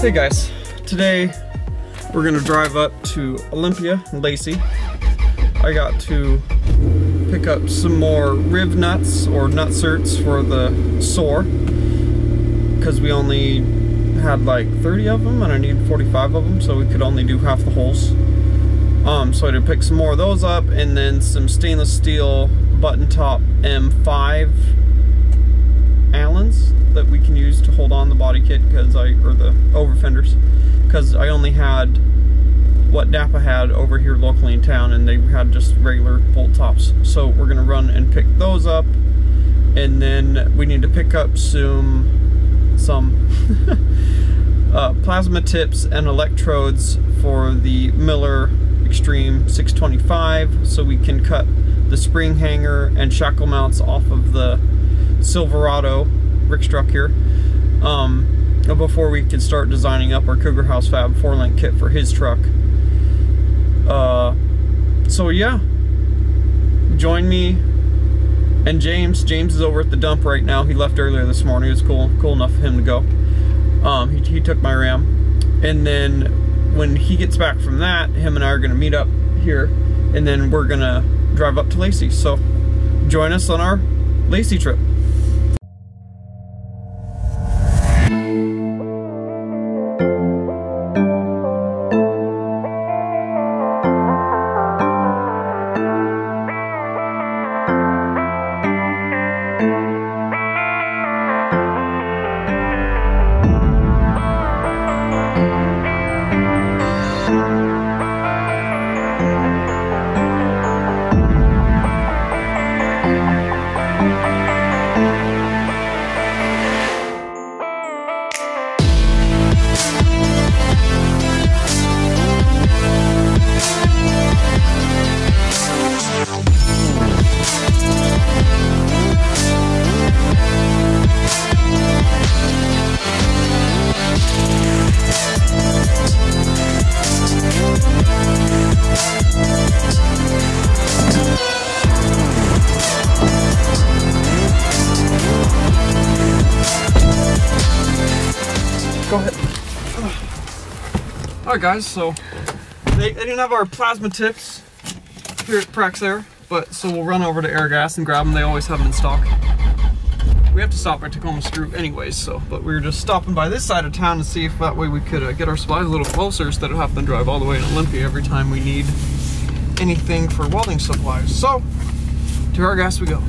Hey guys, today we're gonna drive up to Olympia and Lacey. I got to pick up some more riv nuts or nutserts for the soar because we only had like 30 of them and I need 45 of them, so we could only do half the holes. So I had to pick some more of those up, and then some stainless steel button top M5 Allens that we can use to hold on the body kit or the over fenders, because I only had what Napa had over here locally in town, and they had just regular bolt tops. So we're gonna run and pick those up, and then we need to pick up some plasma tips and electrodes for the Miller Extreme 625, so we can cut the spring hanger and shackle mounts off of the Silverado Rick's truck here, before we can start designing up our Cougar House Fab 4-link kit for his truck. So yeah, join me and James. James is over at the dump right now. He left earlier this morning. It was cool enough for him to go. He took my Ram, and then when he gets back from that, him and I are gonna meet up here, and then we're gonna drive up to Lacey. So join us on our Lacey trip. Go ahead. Alright guys, so they didn't have our plasma tips here at Praxair, but so we'll run over to Airgas and grab them. They always have them in stock. We have to stop by Tacoma Screw anyways, but we were just stopping by this side of town to see if that way we could get our supplies a little closer instead of having to drive all the way to Olympia every time we need anything for welding supplies. So, to Airgas we go.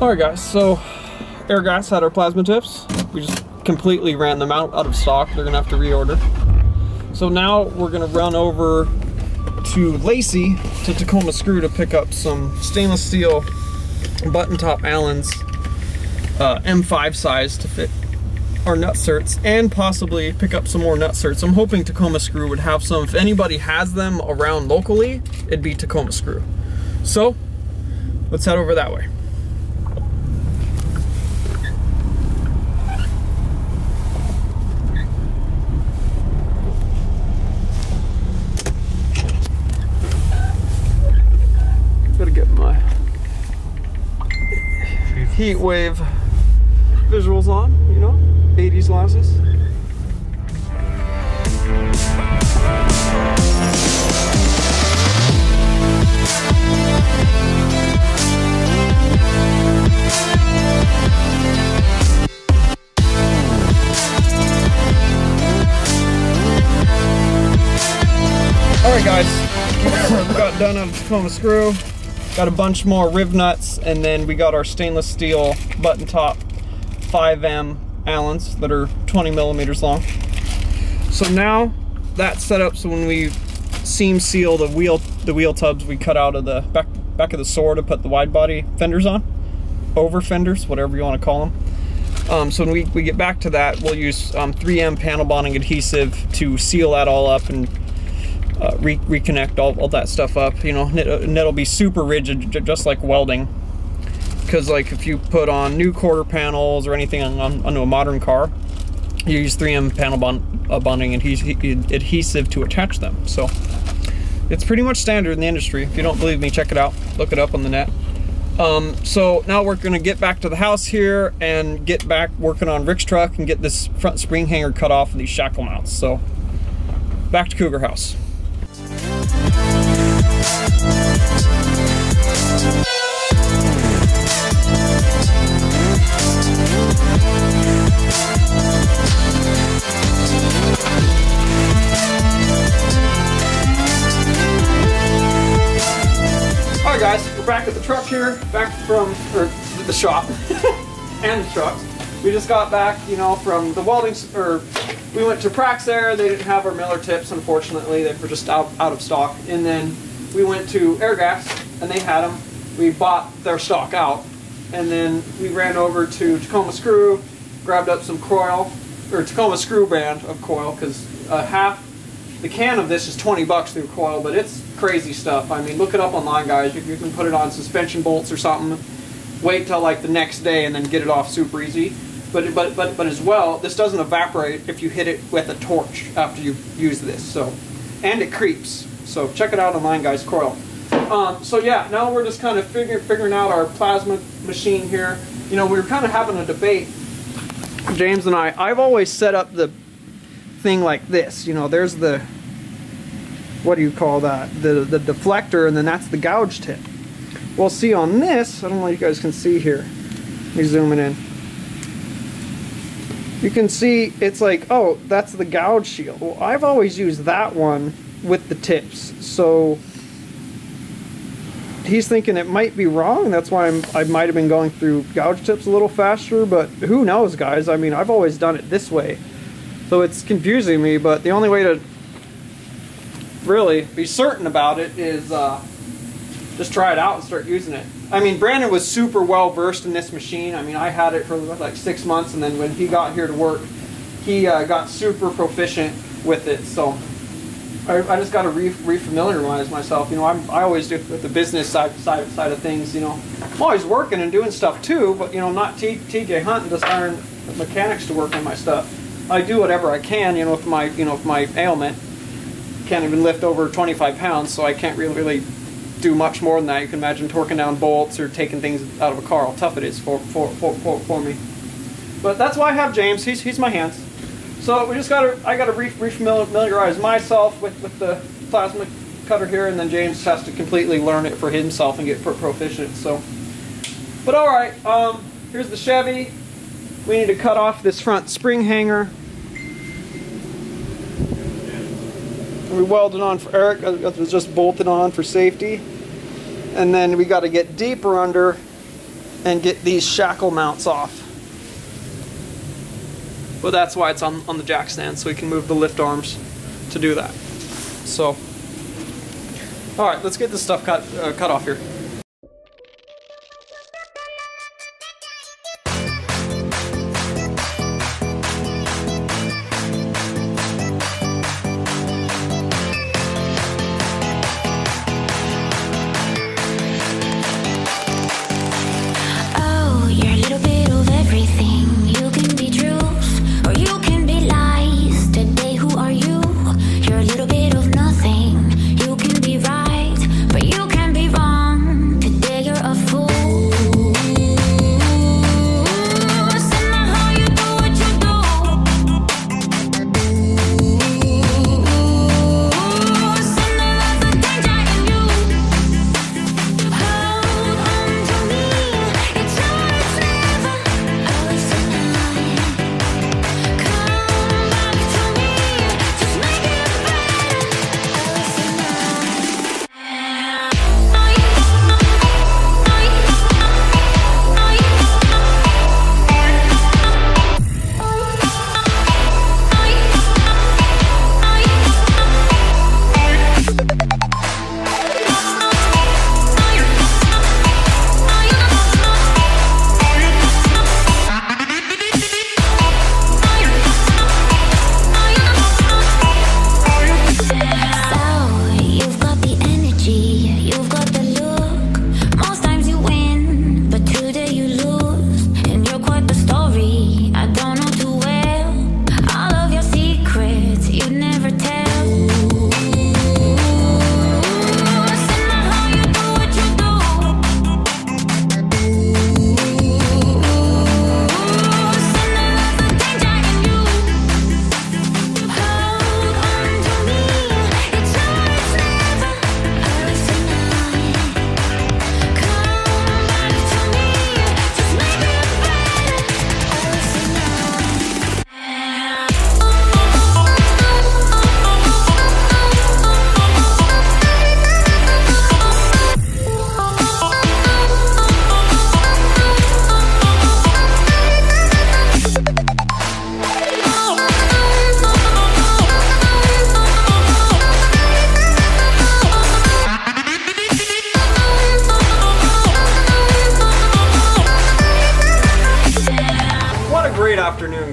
Alright guys, so Airgas had our plasma tips. We just completely ran them out of stock. They're gonna have to reorder. So now we're gonna run over to Lacey to Tacoma Screw to pick up some stainless steel button top Allens, M5 size to fit our nutserts, and possibly pick up some more nutserts. I'm hoping Tacoma Screw would have some. If anybody has them around locally, it'd be Tacoma Screw. So let's head over that way. Gotta get my heat wave visuals on, you know, 80s glasses. Alright guys, we got done on Tacoma Screw. Got a bunch more riv nuts, and then we got our stainless steel button top 5M Allens that are 20 millimeters long. So now that's set up so when we seam seal the wheel the wheel tubs we cut out of the back of the Soar to put the wide body fenders on, over fenders, whatever you want to call them. So when we get back to that, we'll use 3M panel bonding adhesive to seal that all up and reconnect all that stuff up, you know, and it'll be super rigid, just like welding. Because like if you put on new quarter panels or anything onto a modern car, you use 3M panel bonding adhesive to attach them. So it's pretty much standard in the industry. If you don't believe me, check it out. Look it up on the net. So now we're going to get back to the house here and get back working on Rick's truck and get this front spring hanger cut off of these shackle mounts. So back to Cougar House. Alright guys, we're back at the truck here, back from the shop and the trucks. We just got back, you know, from the welding, we went to Praxair. They didn't have our Miller tips, unfortunately. They were just out of stock. And then we went to Airgas, and they had them. We bought their stock out, and then we ran over to Tacoma Screw, grabbed up some coil, or Tacoma Screw brand of coil, because half the can of this is 20 bucks through coil, but it's crazy stuff. I mean, look it up online, guys. You can put it on suspension bolts or something. Wait till like the next day and then get it off super easy. But as well, this doesn't evaporate if you hit it with a torch after you use this. So, and it creeps. So check it out online, guys. Coil. So yeah, now we're just kind of figuring out our plasma machine here. You know, we were kind of having a debate, James and I. I've always set up the thing like this. You know, there's the, what do you call that? The deflector, and then that's the gouge tip. Well, see on this, I don't know if you guys can see here. Let me zoom it in. You can see it's like, oh, that's the gouge shield. Well, I've always used that one with the tips. So he's thinking it might be wrong. That's why I might have been going through gouge tips a little faster, but who knows, guys? I mean, I've always done it this way. So it's confusing me, but the only way to really be certain about it is just try it out and start using it. I mean, Brandon was super well versed in this machine. I mean, I had it for like 6 months, and then when he got here to work, he got super proficient with it. So I just got to refamiliarize myself. You know, I always do with the business side of things. You know, I'm always working and doing stuff too, but you know, not TJ hunting, just hiring mechanics to work on my stuff. I do whatever I can. You know, with my ailment, can't even lift over 25 pounds, so I can't really do much more than that. You can imagine torquing down bolts or taking things out of a car, how tough it is for me. But that's why I have James. He's my hands. So we just I gotta refamiliarize myself with the plasma cutter here, and then James has to completely learn it for himself and get proficient. So, but all right, here's the Chevy. We need to cut off this front spring hanger. We welded on for Eric. It was just bolted on for safety. And then we got to get deeper under and get these shackle mounts off. But that's why it's on the jack stand, so we can move the lift arms to do that. So, all right, let's get this stuff cut off here. You're a little bit of nothing. You can be right, but you can be wrong.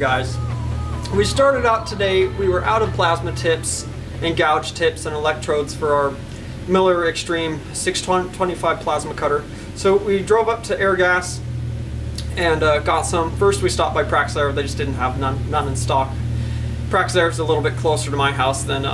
guys. We started out today, we were out of plasma tips and gouge tips and electrodes for our Miller Extreme 625 plasma cutter. So we drove up to Airgas and got some. First we stopped by Praxair, they just didn't have none in stock. Praxair is a little bit closer to my house than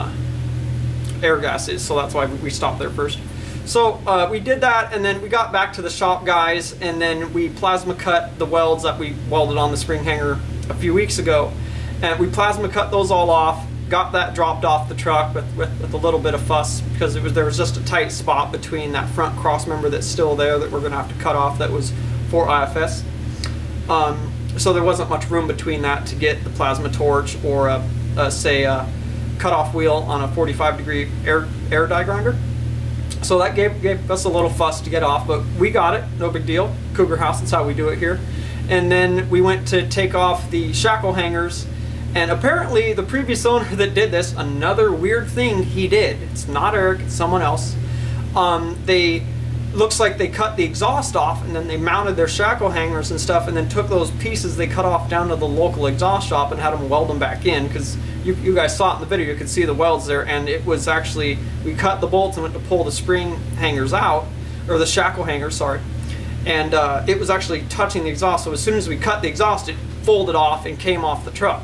Airgas is, so that's why we stopped there first. So we did that, and then we got back to the shop, guys, and then we plasma cut the welds that we welded on the spring hanger a few weeks ago. And we plasma cut those all off, got that dropped off the truck with a little bit of fuss, because there was just a tight spot between that front cross member that's still there that we're going to have to cut off that was for IFS. So there wasn't much room between that to get the plasma torch or say a cutoff wheel on a 45-degree air die grinder. So that gave us a little fuss to get off, but we got it, no big deal. Cougar House, that's how we do it here. And then we went to take off the shackle hangers, and apparently the previous owner that did this, another weird thing he did, it's not Eric, it's someone else, looks like they cut the exhaust off and then they mounted their shackle hangers and stuff, and then took those pieces they cut off down to the local exhaust shop and had them weld them back in, because you guys saw it in the video, you could see the welds there, and it was actually, we cut the bolts and went to pull the spring hangers out, or the shackle hangers, sorry, and it was actually touching the exhaust, so as soon as we cut the exhaust, it folded off and came off the truck.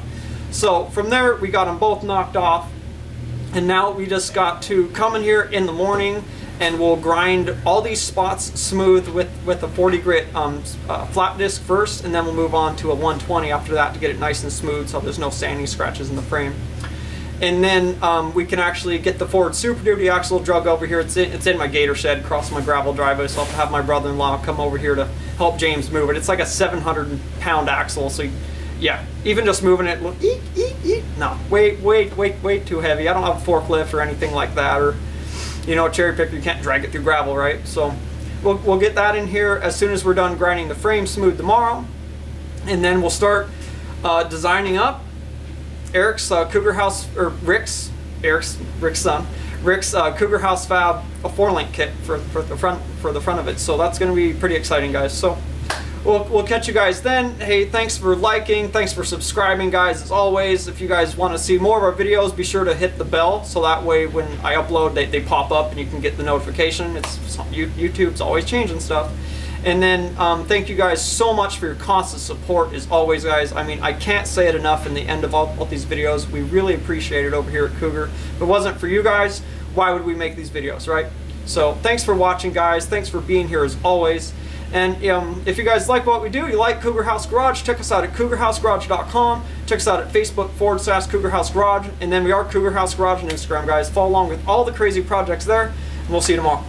So from there, we got them both knocked off, and now we just got to come in here in the morning and we'll grind all these spots smooth with a 40 grit flat disc first, and then we'll move on to a 120 after that to get it nice and smooth so there's no sanding scratches in the frame. And then we can actually get the Ford Super Duty axle drug over here. It's in my gator shed across my gravel driveway, so I'll have my brother-in-law come over here to help James move it. It's like a 700-pound axle, so yeah, even just moving it, no, way too heavy. I don't have a forklift or anything like that, or you know, a cherry picker, you can't drag it through gravel, right? So we'll get that in here as soon as we're done grinding the frame smooth tomorrow, and then we'll start designing up Eric's Cougar House, or Rick's son, Rick's Cougar House Fab, a 4-link kit for the front of it. So that's going to be pretty exciting, guys. So we'll catch you guys then. Hey, thanks for liking, thanks for subscribing, guys. As always, if you guys want to see more of our videos, be sure to hit the bell, so that way when I upload, they pop up and you can get the notification. YouTube's always changing stuff. And then thank you guys so much for your constant support as always, guys. I mean, I can't say it enough in the end of all these videos. We really appreciate it over here at Cougar. If it wasn't for you guys, why would we make these videos, right? So thanks for watching, guys. Thanks for being here as always. And if you guys like what we do, you like Cougar House Garage, check us out at cougarhousegarage.com. Check us out at Facebook/Cougar House Garage. And then we are Cougar House Garage on Instagram, guys. Follow along with all the crazy projects there, and we'll see you tomorrow.